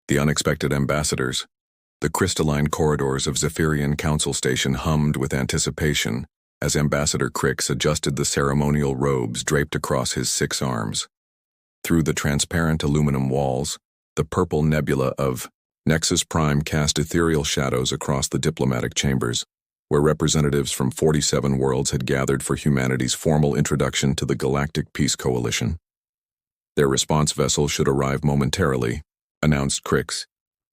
The unexpected ambassadors. The crystalline corridors of Zephyrian Council Station hummed with anticipation as Ambassador Crix adjusted the ceremonial robes draped across his 6 arms. Through the transparent aluminum walls, the purple nebula of Nexus Prime cast ethereal shadows across the diplomatic chambers, where representatives from 47 worlds had gathered for humanity's formal introduction to the Galactic Peace Coalition. Their response vessel should arrive momentarily, announced Crix,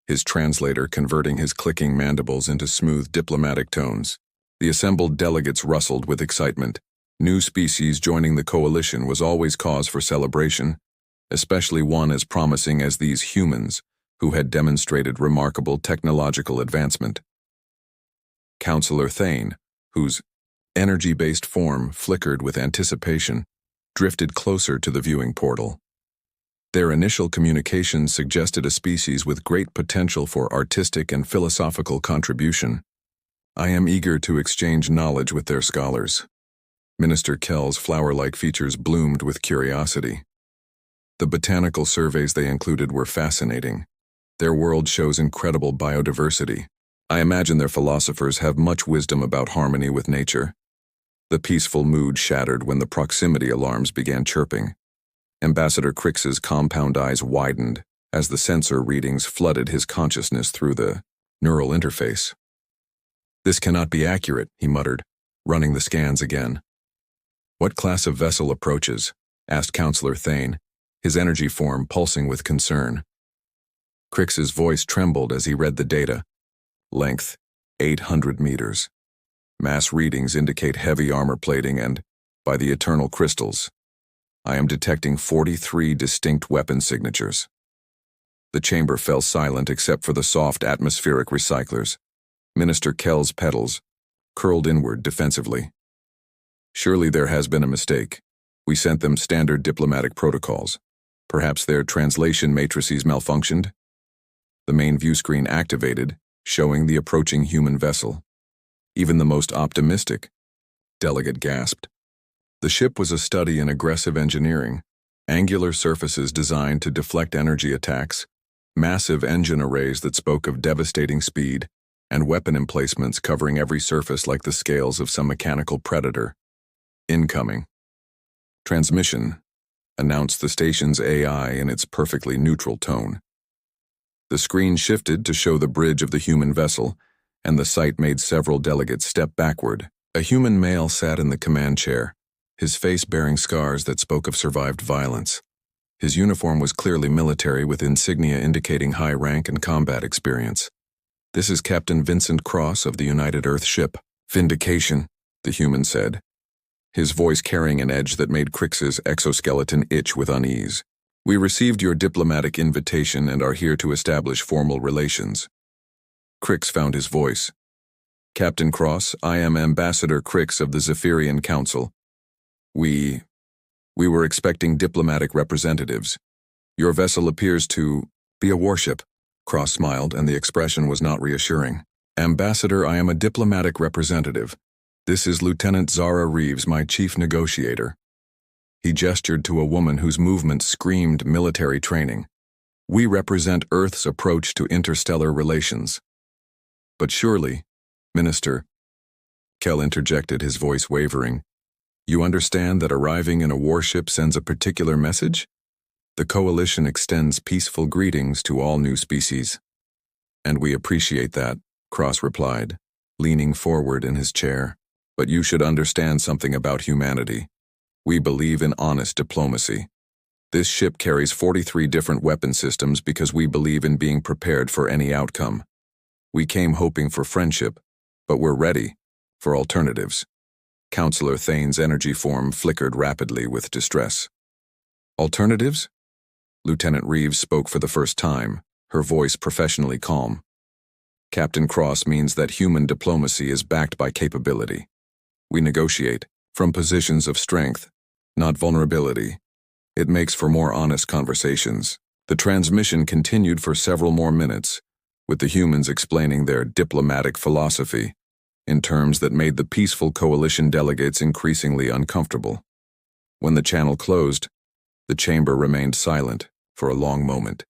his translator converting his clicking mandibles into smooth diplomatic tones. The assembled delegates rustled with excitement. New species joining the coalition was always cause for celebration, especially one as promising as these humans, who had demonstrated remarkable technological advancement. Councillor Thane, whose energy-based form flickered with anticipation, drifted closer to the viewing portal. Their initial communications suggested a species with great potential for artistic and philosophical contribution. I am eager to exchange knowledge with their scholars. Minister Kell's flower-like features bloomed with curiosity. The botanical surveys they included were fascinating. Their world shows incredible biodiversity. I imagine their philosophers have much wisdom about harmony with nature. The peaceful mood shattered when the proximity alarms began chirping. Ambassador Crix's compound eyes widened as the sensor readings flooded his consciousness through the neural interface. "This cannot be accurate," he muttered, running the scans again. "What class of vessel approaches?" asked Councillor Thane, his energy form pulsing with concern. Crix's voice trembled as he read the data. Length, 800 meters. Mass readings indicate heavy armor plating and, by the eternal crystals, I am detecting 43 distinct weapon signatures. The chamber fell silent except for the soft atmospheric recyclers. Minister Kell's petals curled inward defensively. "Surely there has been a mistake. We sent them standard diplomatic protocols. Perhaps their translation matrices malfunctioned?" The main view screen activated, showing the approaching human vessel. Even the most optimistic delegate gasped. The ship was a study in aggressive engineering, angular surfaces designed to deflect energy attacks, massive engine arrays that spoke of devastating speed, and weapon emplacements covering every surface like the scales of some mechanical predator. "Incoming." "Transmission," announced the station's AI in its perfectly neutral tone. The screen shifted to show the bridge of the human vessel, and the sight made several delegates step backward. A human male sat in the command chair, his face bearing scars that spoke of survived violence. His uniform was clearly military with insignia indicating high rank and combat experience. "This is Captain Vincent Cross of the United Earth ship. Vindication," the human said, his voice carrying an edge that made Crix's exoskeleton itch with unease. "We received your diplomatic invitation and are here to establish formal relations." Crix found his voice. "Captain Cross, I am Ambassador Crix of the Zephyrian Council. We were expecting diplomatic representatives. Your vessel appears to be a warship." Cross smiled, and the expression was not reassuring. "Ambassador, I am a diplomatic representative. This is Lieutenant Zara Reeves, my chief negotiator." He gestured to a woman whose movements screamed military training. "We represent Earth's approach to interstellar relations." "But surely, Minister," Kell interjected, his voice wavering, "you understand that arriving in a warship sends a particular message? The Coalition extends peaceful greetings to all new species." "And we appreciate that," Cross replied, leaning forward in his chair. "But you should understand something about humanity. We believe in honest diplomacy. This ship carries 43 different weapon systems because we believe in being prepared for any outcome. We came hoping for friendship, but we're ready for alternatives." Councillor Thane's energy form flickered rapidly with distress. "Alternatives?" Lieutenant Reeves spoke for the first time, her voice professionally calm. "Captain Cross means that human diplomacy is backed by capability. We negotiate from positions of strength, not vulnerability. It makes for more honest conversations." The transmission continued for several more minutes, with the humans explaining their diplomatic philosophy in terms that made the peaceful coalition delegates increasingly uncomfortable. When the channel closed, the chamber remained silent for a long moment.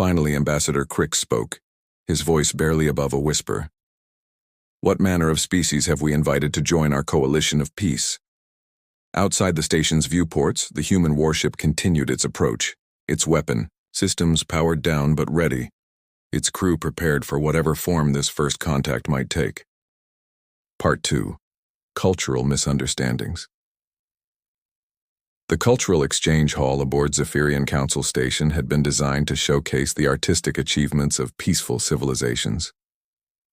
Finally, Ambassador Crick spoke, his voice barely above a whisper. "What manner of species have we invited to join our coalition of peace?" Outside the station's viewports, the human warship continued its approach, its weapon, systems powered down but ready, its crew prepared for whatever form this first contact might take. Part 2. Cultural Misunderstandings. The Cultural Exchange Hall aboard Zephyrian Council Station had been designed to showcase the artistic achievements of peaceful civilizations.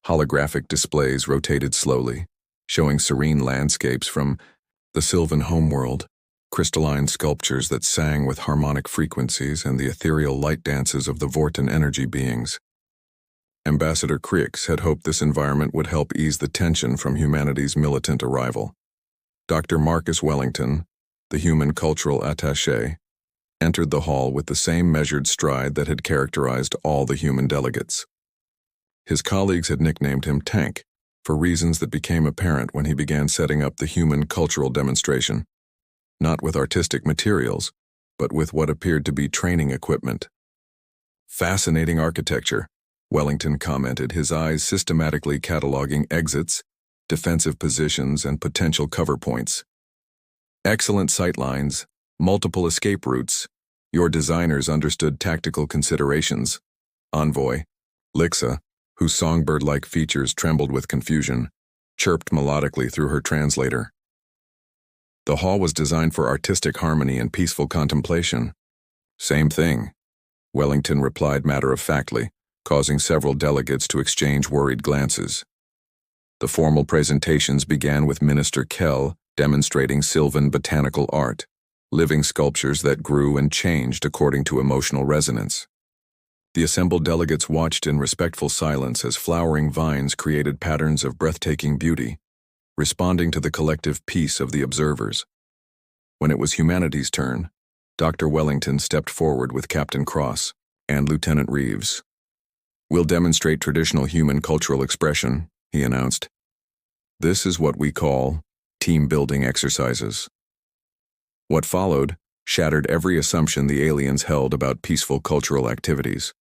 Holographic displays rotated slowly, showing serene landscapes from the Sylvan homeworld, crystalline sculptures that sang with harmonic frequencies, and the ethereal light dances of the Vorten energy beings. Ambassador Crix had hoped this environment would help ease the tension from humanity's militant arrival. Dr. Marcus Wellington, the human cultural attaché, entered the hall with the same measured stride that had characterized all the human delegates. His colleagues had nicknamed him Tank, for reasons that became apparent when he began setting up the human cultural demonstration, not with artistic materials, but with what appeared to be training equipment. "Fascinating architecture," Wellington commented, his eyes systematically cataloging exits, defensive positions, and potential cover points. "Excellent sightlines, multiple escape routes. Your designers understood tactical considerations." Envoy, Lixa, whose songbird-like features trembled with confusion, chirped melodically through her translator. "The hall was designed for artistic harmony and peaceful contemplation." "Same thing," Wellington replied matter-of-factly, causing several delegates to exchange worried glances. The formal presentations began with Minister Kell demonstrating Sylvan botanical art, living sculptures that grew and changed according to emotional resonance. The assembled delegates watched in respectful silence as flowering vines created patterns of breathtaking beauty, responding to the collective peace of the observers. When it was humanity's turn, Dr. Wellington stepped forward with Captain Cross and Lieutenant Reeves. "We'll demonstrate traditional human cultural expression," he announced. "This is what we call team-building exercises." What followed shattered every assumption the aliens held about peaceful cultural activities.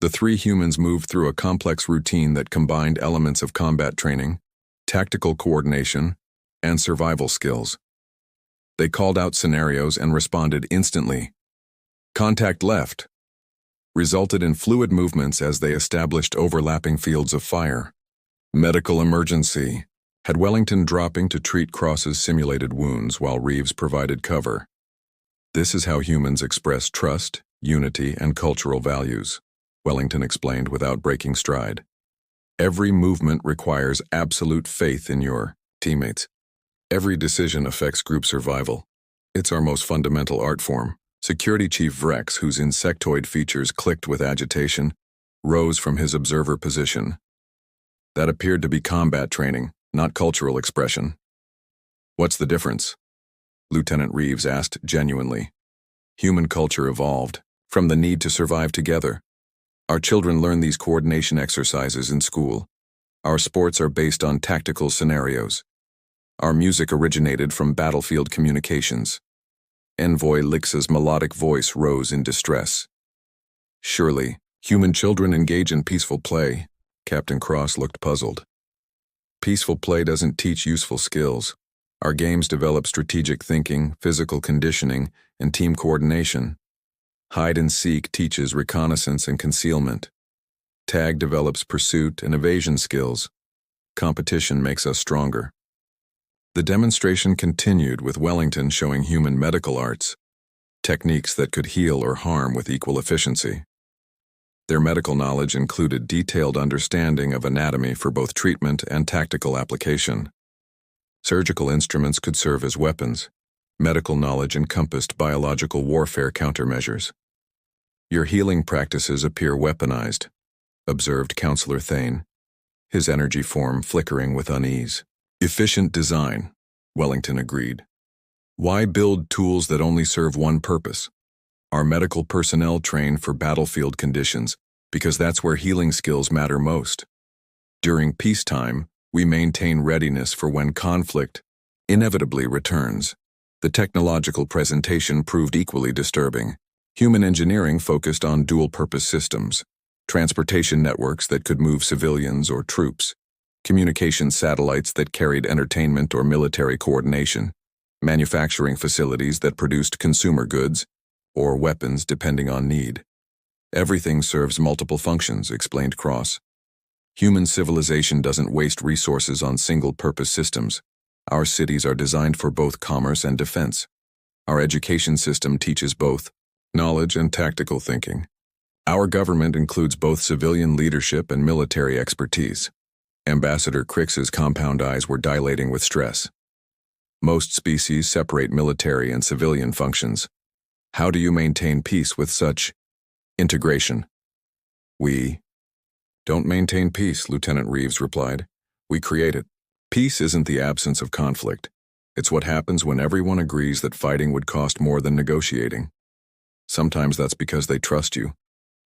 The three humans moved through a complex routine that combined elements of combat training, tactical coordination, and survival skills. They called out scenarios and responded instantly. "Contact left," resulted in fluid movements as they established overlapping fields of fire. "Medical emergency," had Wellington dropping to treat Cross's simulated wounds while Reeves provided cover. "This is how humans express trust, unity, and cultural values," Wellington explained without breaking stride. "Every movement requires absolute faith in your teammates. Every decision affects group survival. It's our most fundamental art form." Security Chief Vrex, whose insectoid features clicked with agitation, rose from his observer position. "That appeared to be combat training, not cultural expression." "What's the difference?" Lieutenant Reeves asked genuinely. "Human culture evolved from the need to survive together. Our children learn these coordination exercises in school. Our sports are based on tactical scenarios. Our music originated from battlefield communications." Envoy Lixa's melodic voice rose in distress. "Surely, human children engage in peaceful play." Captain Cross looked puzzled. "Peaceful play doesn't teach useful skills. Our games develop strategic thinking, physical conditioning, and team coordination. Hide and seek teaches reconnaissance and concealment. Tag develops pursuit and evasion skills. Competition makes us stronger." The demonstration continued with Wellington showing human medical arts, techniques that could heal or harm with equal efficiency. Their medical knowledge included detailed understanding of anatomy for both treatment and tactical application. Surgical instruments could serve as weapons. Medical knowledge encompassed biological warfare countermeasures. "Your healing practices appear weaponized," observed Counselor Thane, his energy form flickering with unease. "Efficient design," Wellington agreed. "Why build tools that only serve one purpose? Our medical personnel train for battlefield conditions because that's where healing skills matter most. During peacetime, we maintain readiness for when conflict inevitably returns." The technological presentation proved equally disturbing. Human engineering focused on dual-purpose systems, transportation networks that could move civilians or troops, communication satellites that carried entertainment or military coordination, manufacturing facilities that produced consumer goods or weapons depending on need. Everything serves multiple functions, explained Cross. Human civilization doesn't waste resources on single-purpose systems. Our cities are designed for both commerce and defense. Our education system teaches both knowledge and tactical thinking. Our government includes both civilian leadership and military expertise. Ambassador Crick's compound eyes were dilating with stress. Most species separate military and civilian functions. How do you maintain peace with such integration? We don't maintain peace, Lieutenant Reeves replied. We create it. Peace isn't the absence of conflict. It's what happens when everyone agrees that fighting would cost more than negotiating. Sometimes that's because they trust you.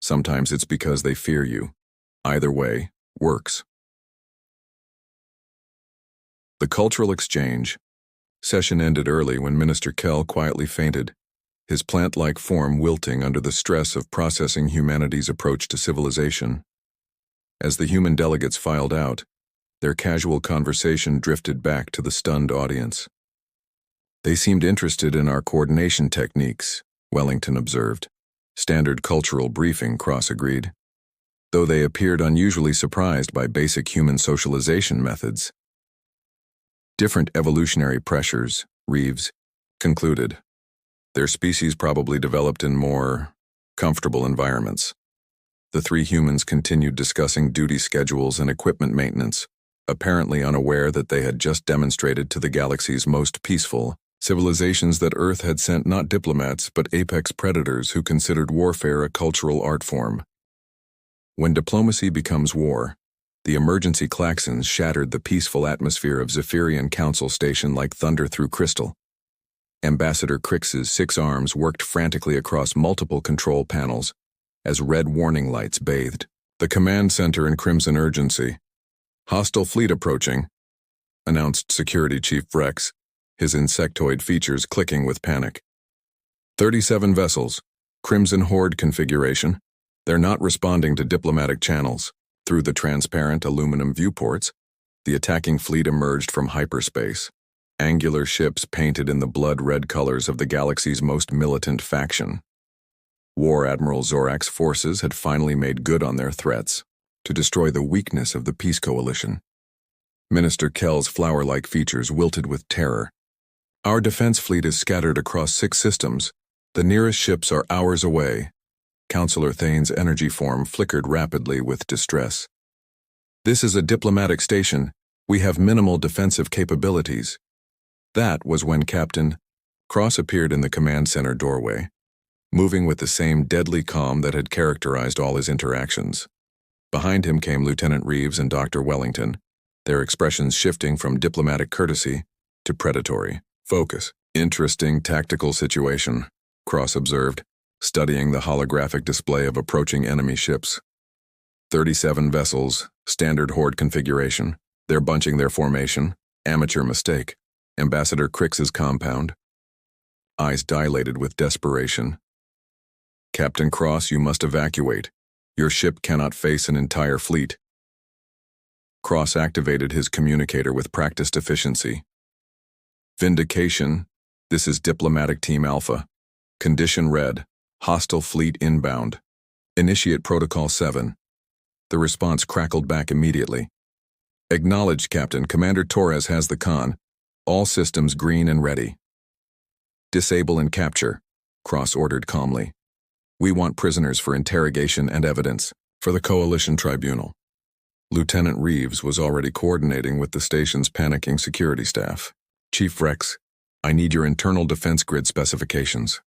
Sometimes it's because they fear you. Either way, works. The cultural exchange. Session ended early when Minister Kell quietly fainted, his plant-like form wilting under the stress of processing humanity's approach to civilization. As the human delegates filed out, their casual conversation drifted back to the stunned audience. They seemed interested in our coordination techniques, Wellington observed. Standard cultural briefing, Cross agreed. Though they appeared unusually surprised by basic human socialization methods. Different evolutionary pressures, Reeves concluded. Their species probably developed in more comfortable environments. The three humans continued discussing duty schedules and equipment maintenance, apparently unaware that they had just demonstrated to the galaxy's most peaceful civilizations that Earth had sent not diplomats but apex predators who considered warfare a cultural art form. When diplomacy becomes war, the emergency klaxons shattered the peaceful atmosphere of Zephyrian Council Station like thunder through crystal. Ambassador Crick's 6 arms worked frantically across multiple control panels as red warning lights bathed the command center in crimson urgency. Hostile fleet approaching, announced Security Chief Rex, his insectoid features clicking with panic. 37 vessels, Crimson Horde configuration. They're not responding to diplomatic channels. Through the transparent aluminum viewports, the attacking fleet emerged from hyperspace. Angular ships painted in the blood-red colors of the galaxy's most militant faction. War Admiral Zorak's forces had finally made good on their threats to destroy the weakness of the Peace Coalition. Minister Kell's flower-like features wilted with terror. Our defense fleet is scattered across 6 systems. The nearest ships are hours away. Councillor Thane's energy form flickered rapidly with distress. This is a diplomatic station. We have minimal defensive capabilities. That was when Captain Cross appeared in the command center doorway, moving with the same deadly calm that had characterized all his interactions. Behind him came Lieutenant Reeves and Dr. Wellington, their expressions shifting from diplomatic courtesy to predatory focus. Interesting tactical situation, Cross observed, studying the holographic display of approaching enemy ships. 37 vessels, standard horde configuration. They're bunching their formation. Amateur mistake. Ambassador Crick's compound. Eyes dilated with desperation. Captain Cross, you must evacuate. Your ship cannot face an entire fleet. Cross activated his communicator with practiced efficiency. Vindication. This is Diplomatic Team Alpha. Condition red. Hostile fleet inbound. Initiate Protocol 7. The response crackled back immediately. Acknowledged, Captain. Commander Torres has the con. All systems green and ready. Disable and capture, Cross ordered calmly. We want prisoners for interrogation and evidence for the Coalition Tribunal. Lieutenant Reeves was already coordinating with the station's panicking security staff. Chief Rex, I need your internal defense grid specifications.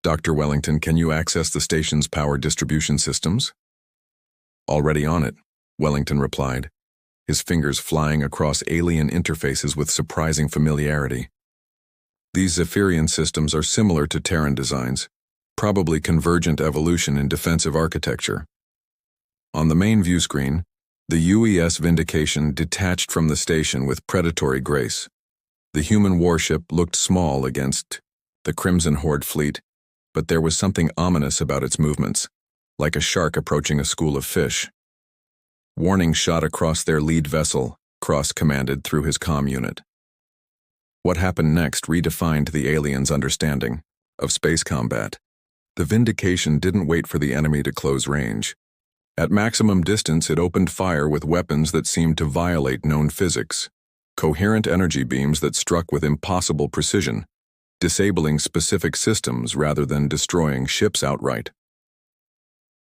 Dr. Wellington, can you access the station's power distribution systems? Already on it, Wellington replied, his fingers flying across alien interfaces with surprising familiarity. These Zephyrian systems are similar to Terran designs, probably convergent evolution in defensive architecture. On the main view screen, the UES Vindication detached from the station with predatory grace. The human warship looked small against the Crimson Horde fleet, but there was something ominous about its movements, like a shark approaching a school of fish. Warning shot across their lead vessel, Cross commanded through his comm unit. What happened next redefined the aliens' understanding of space combat. The Vindication didn't wait for the enemy to close range. At maximum distance, it opened fire with weapons that seemed to violate known physics. Coherent energy beams that struck with impossible precision, disabling specific systems rather than destroying ships outright.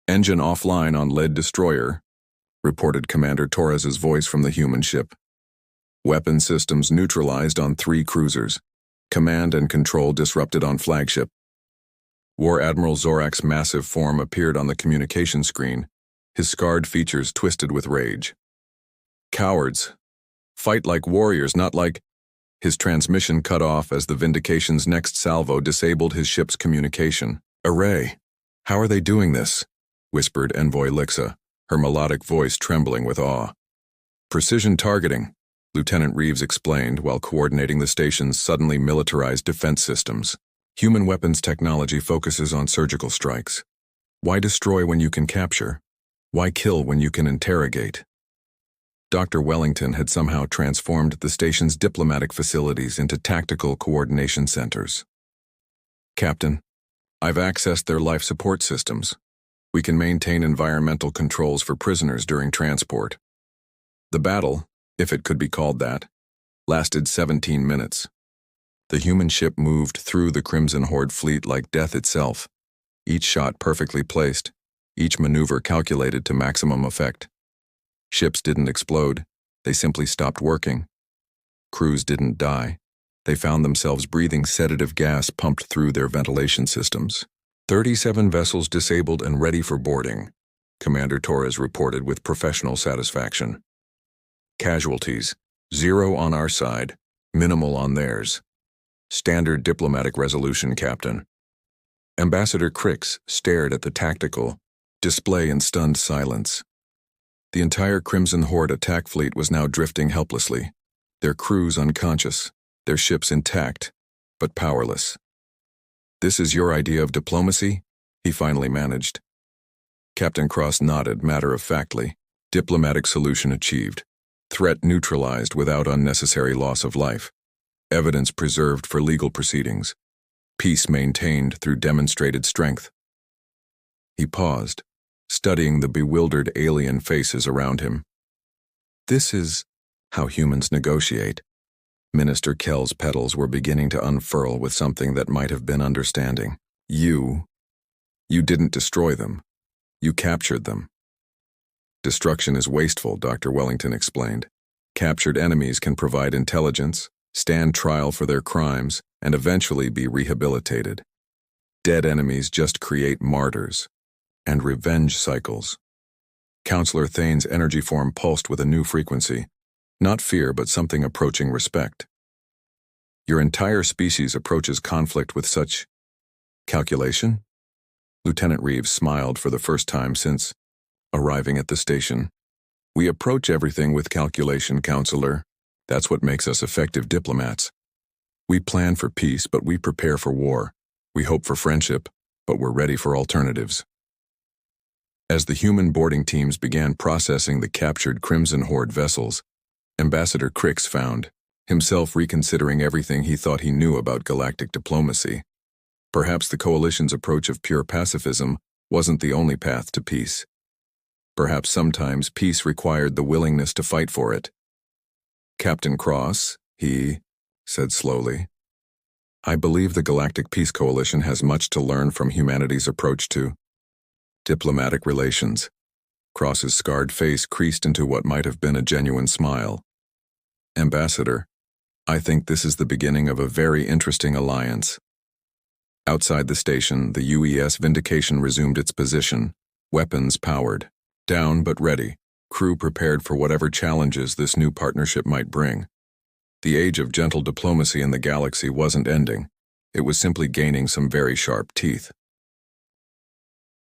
"Engine offline on lead destroyer," reported Commander Torres's voice from the human ship. "Weapon systems neutralized on 3 cruisers. Command and control disrupted on flagship." War Admiral Zorak's massive form appeared on the communication screen, his scarred features twisted with rage. "Cowards. Fight like warriors, not like—" His transmission cut off as the Vindication's next salvo disabled his ship's communication. "Array, how are they doing this?" whispered Envoy Lixa, her melodic voice trembling with awe. "Precision targeting," Lieutenant Reeves explained while coordinating the station's suddenly militarized defense systems. "Human weapons technology focuses on surgical strikes. Why destroy when you can capture? Why kill when you can interrogate?" Dr. Wellington had somehow transformed the station's diplomatic facilities into tactical coordination centers. "Captain, I've accessed their life support systems. We can maintain environmental controls for prisoners during transport." The battle, if it could be called that, lasted 17 minutes. The human ship moved through the Crimson Horde fleet like death itself, each shot perfectly placed, each maneuver calculated to maximum effect. Ships didn't explode, they simply stopped working. Crews didn't die, they found themselves breathing sedative gas pumped through their ventilation systems. 37 vessels disabled and ready for boarding, Commander Torres reported with professional satisfaction. "Casualties, 0 on our side, minimal on theirs. Standard diplomatic resolution, Captain." Ambassador Crix stared at the tactical display in stunned silence. The entire Crimson Horde attack fleet was now drifting helplessly, their crews unconscious, their ships intact, but powerless. "This is your idea of diplomacy?" he finally managed. Captain Cross nodded matter-of-factly. Diplomatic solution achieved. Threat neutralized without unnecessary loss of life. Evidence preserved for legal proceedings. Peace maintained through demonstrated strength. He paused, studying the bewildered alien faces around him. "This is how humans negotiate." Minister Kell's petals were beginning to unfurl with something that might have been understanding. You didn't destroy them. You captured them." "Destruction is wasteful," Dr. Wellington explained. "Captured enemies can provide intelligence, stand trial for their crimes, and eventually be rehabilitated. Dead enemies just create martyrs and revenge cycles." Counselor Thane's energy form pulsed with a new frequency. Not fear, but something approaching respect. "Your entire species approaches conflict with such calculation?" Lieutenant Reeves smiled for the first time since arriving at the station. "We approach everything with calculation, Counselor. That's what makes us effective diplomats. We plan for peace, but we prepare for war. We hope for friendship, but we're ready for alternatives." As the human boarding teams began processing the captured Crimson Horde vessels, Ambassador Crix found himself reconsidering everything he thought he knew about galactic diplomacy. Perhaps the Coalition's approach of pure pacifism wasn't the only path to peace. Perhaps sometimes peace required the willingness to fight for it. "Captain Cross," he said slowly, "I believe the Galactic Peace Coalition has much to learn from humanity's approach to diplomatic relations." Cross's scarred face creased into what might have been a genuine smile. "Ambassador, I think this is the beginning of a very interesting alliance." Outside the station, the UES Vindication resumed its position, weapons powered, down but ready, crew prepared for whatever challenges this new partnership might bring. The age of gentle diplomacy in the galaxy wasn't ending, it was simply gaining some very sharp teeth.